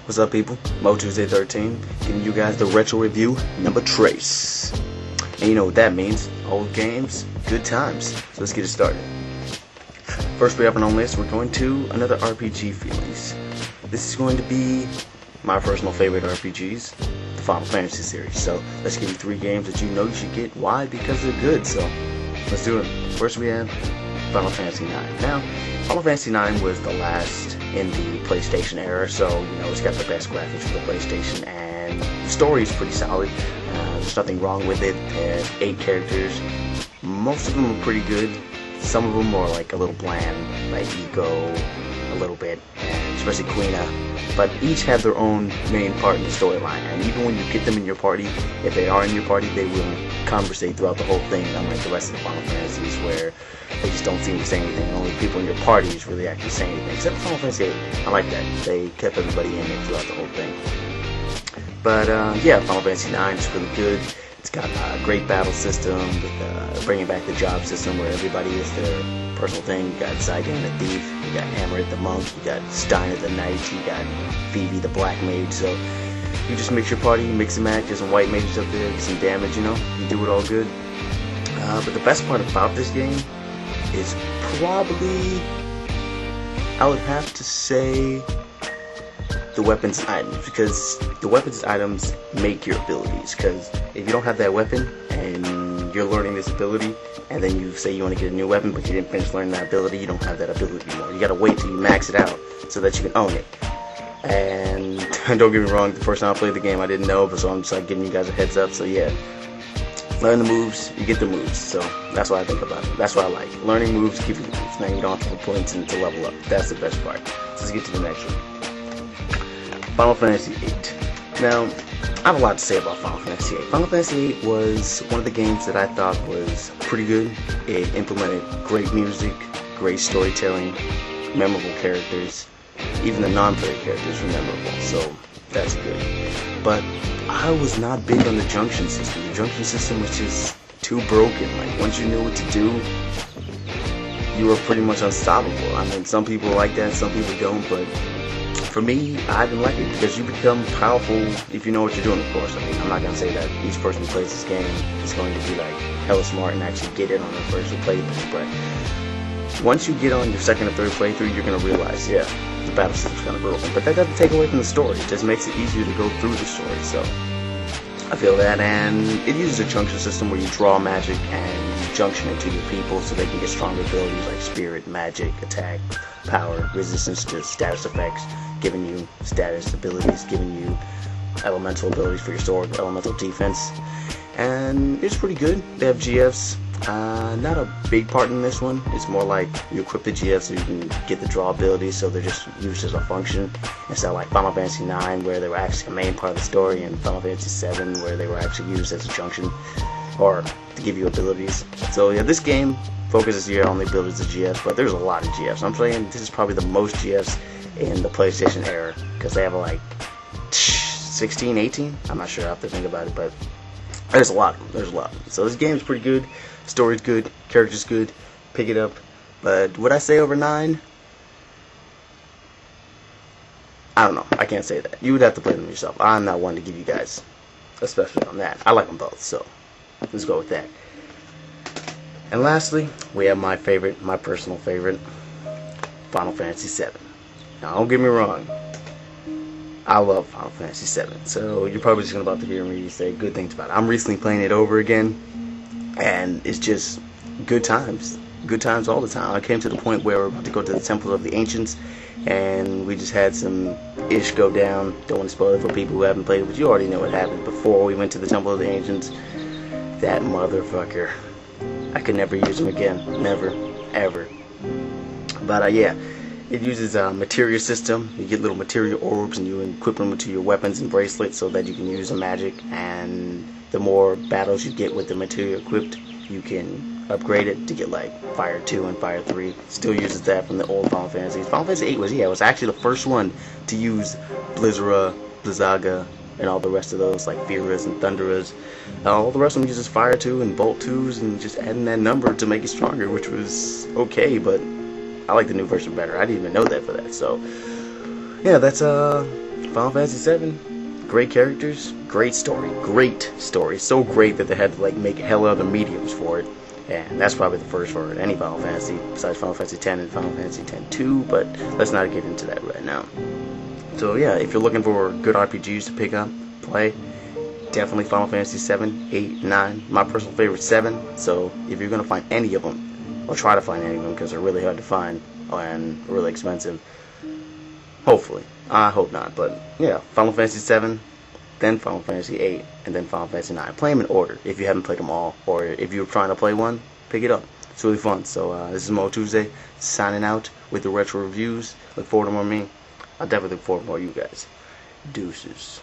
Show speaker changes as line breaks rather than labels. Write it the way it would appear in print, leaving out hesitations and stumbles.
What's up, people? Mo Tuesday 13, giving you guys the retro review number trace. And you know what that means? Old games, good times. So let's get it started. First we have on our list, we're going to another RPG feelings. This is going to be my personal favorite RPGs, the Final Fantasy series. So let's give you 3 games that you know you should get. Why? Because they're good. So let's do it. First we have Final Fantasy IX. Now, Final Fantasy IX was the last in the PlayStation era, so you know it's got the best graphics for the PlayStation, and the story is pretty solid. There's nothing wrong with it. It has 8 characters. Most of them are pretty good. Some of them are like a little bland, like Eco a little bit, and especially Quina. But each have their own main part in the storyline, and even when you get them in your party, if they are in your party, they will conversate throughout the whole thing, unlike the rest of the Final Fantasies where they just don't seem to say anything. Only people in your parties really actually say anything, except for Final Fantasy VIII. I like that. They kept everybody in it throughout the whole thing. But yeah, Final Fantasy IX is really good. It's got a great battle system with bringing back the job system where everybody is their personal thing. You got Zygon the Thief, you got Hammer the Monk, you got Steiner the Knight, you got Phoebe the Black Mage. So you just mix your party, mix and match. There's some white mages up there, get some damage, you know, you do it all good. But the best part about this game is probably, I would have to say, the weapons and items, because the weapons and items make your abilities. Because if you don't have that weapon and you're learning this ability, and then you say you want to get a new weapon but you didn't finish learning that ability, you don't have that ability anymore. You gotta wait till you max it out so that you can own it. And don't get me wrong, the first time I played the game I didn't know, but so I'm just like giving you guys a heads up. So yeah, learn the moves, you get the moves. So that's what I think about it. That's what I like. Learning moves, give you the moves. Now you don't have to put points in to level up. That's the best part. So let's get to the next one. Final Fantasy VIII. Now, I have a lot to say about Final Fantasy VIII. Final Fantasy VIII was one of the games that I thought was pretty good. It implemented great music, great storytelling, memorable characters. Even the non-player characters were memorable, so that's good. But I was not big on the junction system. The junction system was just too broken. Like, once you knew what to do, you were pretty much unstoppable. I mean, some people like that, some people don't, but for me, I didn't like it because you become powerful if you know what you're doing, of course. I mean, I'm not going to say that each person who plays this game is going to be like hella smart and actually get it on their first playthrough, but once you get on your second or third playthrough, you're going to realize, yeah, the battle system's kind of broken. But that doesn't take away from the story. It just makes it easier to go through the story. So I feel that, and it uses a junction system where you draw magic and you junction it to your people so they can get stronger abilities like spirit, magic, attack, power, resistance to status effects, giving you status abilities, giving you elemental abilities for your sword, elemental defense, and it's pretty good. They have GFs. Not a big part in this one. It's more like you equip the GF so you can get the draw abilities, so they're just used as a function instead of like Final Fantasy IX where they were actually a main part of the story, and Final Fantasy VII where they were actually used as a junction or to give you abilities. So yeah, this game focuses here on the abilities of GFs, but there's a lot of GFs. I'm saying this is probably the most GFs in the PlayStation era because they have like 16, 18. I'm not sure. I have to think about it, but there's a lot. There's a lot. So this game is pretty good. Story's good. Character's good. Pick it up. But would I say over 9? I don't know. I can't say that. You would have to play them yourself. I'm not one to give you guys, especially on that. I like them both, so let's go with that. And lastly, we have my favorite, my personal favorite, Final Fantasy VII. Now, don't get me wrong. I love Final Fantasy VII, so you're probably just about to hear me say good things about it. I'm recently playing it over again, and it's just good times. Good times all the time. I came to the point where we're about to go to the Temple of the Ancients, and we just had some ish go down. Don't want to spoil it for people who haven't played it, but you already know what happened before we went to the Temple of the Ancients. That motherfucker. I could never use him again. Never. Ever. But yeah. It uses a materia system. You get little materia orbs and you equip them to your weapons and bracelets so that you can use the magic, and the more battles you get with the materia equipped, you can upgrade it to get like Fire 2 and Fire 3. Still uses that from the old Final Fantasies. Final Fantasy VIII was actually the first one to use Blizzara, Blizzaga, and all the rest of those like Firas and Thunderas. All the rest of them uses Fire 2 and Bolt 2s and just adding that number to make it stronger, which was okay, but I like the new version better. I didn't even know that for that. So yeah, that's Final Fantasy VII, great characters, great story, so great that they had to like make hella other mediums for it, and that's probably the first for any Final Fantasy besides Final Fantasy X and Final Fantasy X-2, but let's not get into that right now. So yeah, if you're looking for good RPGs to pick up, play, definitely Final Fantasy VII, 8, 9. My personal favorite 7. So if you're gonna find any of them, or try to find any of them, because they're really hard to find and really expensive. Hopefully, I hope not, but yeah, Final Fantasy VII, then Final Fantasy VIII, and then Final Fantasy IX. Play them in order if you haven't played them all, or if you're trying to play one, pick it up. It's really fun. So this is Mo Tuesday signing out with the retro reviews. Look forward to more of me. I'll definitely look forward to more of you guys. Deuces.